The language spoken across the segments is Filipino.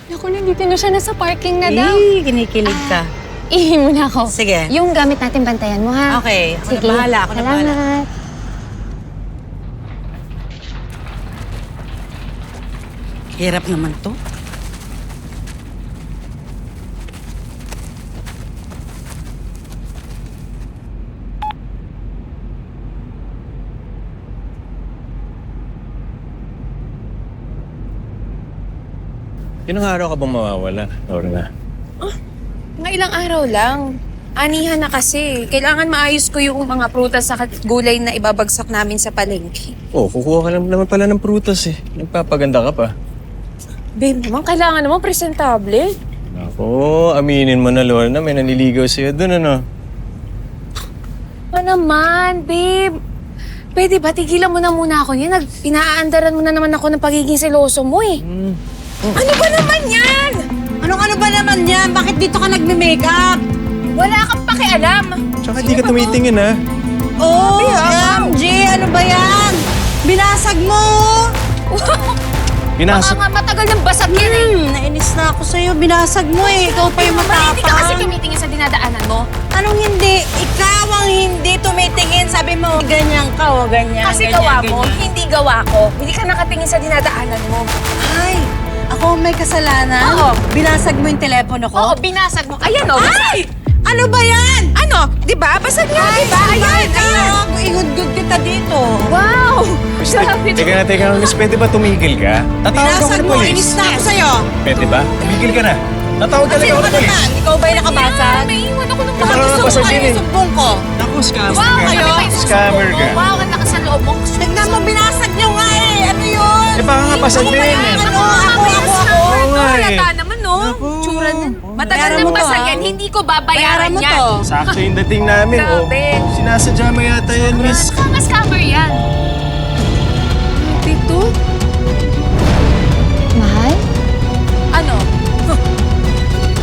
Naku, nandito na siya. Nasa parking na daw. Kinikilig ka. Ihi muna ako. Sige. Yung gamit natin, bantayan mo, ha? Okay. Ako Sige. na bahala. Ako na bahala. Salamat. Hirap naman to. Ilang araw ka bang mawawala, Lorna? Mga ilang araw lang. Anihan na kasi. Kailangan maayos ko yung mga prutas at gulay na ibabagsak namin sa palengke. Oh, kukuha ka lang naman pala ng prutas eh. Nagpapaganda ka pa. Babe naman, kailangan naman presentable. Ako, aminin mo na, Lorna. May naniligaw sa'yo dun, ano? Ano naman, babe? Pwede ba tigilan mo na muna ako yan? Pinaaandaran mo na naman ako ng pagiging seloso mo eh. Ano ba naman yan? Ano ba naman yan? Bakit dito ka nagme-makeup? Wala kang pakialam. Tsaka di ka tumitingin, ha? Oh, MJ, ano ba yan? Binasag mo! Binasag. Baka nga matagal ng basag yan eh. Nainis na ako sa'yo. Binasag mo eh. Ikaw pa yung Hindi ka kasi matapang. tumitingin sa dinadaanan mo. Anong hindi? Ikaw ang hindi tumitingin. Sabi mo, ganyan ka o ganyan. Kasi ganyan, gawa mo, ganyan. hindi gawa ko. Hindi ka nakatingin sa dinadaanan mo. Ay, ako may kasalanan? Oo. Binasag mo yung telepono ko? Oo, binasag mo. Ayan o. Ay! Ano ba yan? Ano? Di ba? Basag nga, di ba? Ayan, ayan. Ako, ihudgod kita dito. Wow! Grabe to. Teka na, Miss. Pwede ba tumigil ka? Tatawag ka Binasag ng mo, polis. inis na ako sa'yo. Pwede ba? Tumigil ka na. Tatawag talaga Sino ako ka ng polis. naman? Ikaw ba yung nakabasag? May iwan ako ng Ikaw mga lang gusto basag mo. din eh. Sumbong ko. Naku, scammer Wow, ka. kayo? Scammer ka. Wow, ang lakas sa loob mo. Tignan mo, binasag niyo nga eh. Ano yun? Eh, baka nga pasag Ako din ba eh. yan? Ako. Oo nga eh. Halata naman, no? Naku. Tsura na. Matagal Bayaran nang mo to, basag ha? yan. Hindi ko Bayaran babayaran mo yan. to. Sakto yung dating namin, oh. Grabe. Sinasadya mo yata yan, Miss. Mga scammer yan. Dito? Mahal? Ano?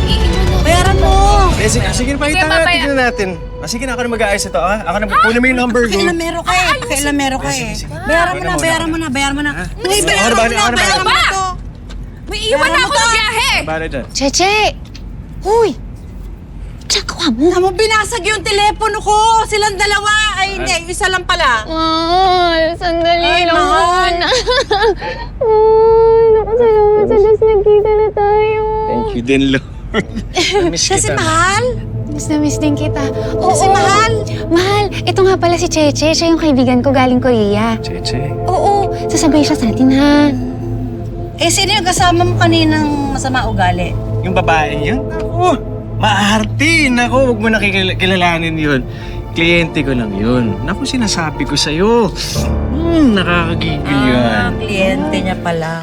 Iiwan ako. Bayaran mo. Eh, sige na, pakita Sige, nga, babaya. tignan natin. Sige na, ako na mag-aayos ito, ha? Ako na, kunin mo yung number ko. Kailamero ka eh. Kailamero ka eh. Bayaran mo na, bayaran mo na, bayaran mo na. Uy, Ako bayaran na mo ba? na, Ako na ba? bayaran mo na to. May iwan na ako ng biyahe. Para dyan. Cheche! Huy! Tsaka mo. Alam mo, binasag yung telepono ko. Silang dalawa. Ay, hindi. Isa lang pala. Mahal, sandali Ay, lang mahal. muna. Naku, salamat sa Diyos, nagkita na tayo. Thank you din, Lord. Miss Kasi kita. mahal. Miss na miss din kita. Oo, Kasi mahal. Mahal, ito nga pala si Cheche. Siya yung kaibigan ko galing Korea. Cheche. Oo, sasabay siya sa atin, ha? Eh, sino yung kasama mo kaninang masama ugali? Yung babae yun? Ako, maarte. Naku, huwag mo nakikilalanin yun. Kliyente ko lang yun. Naku, sinasabi ko sa'yo. Nakakagigil yan. Kliyente niya pala.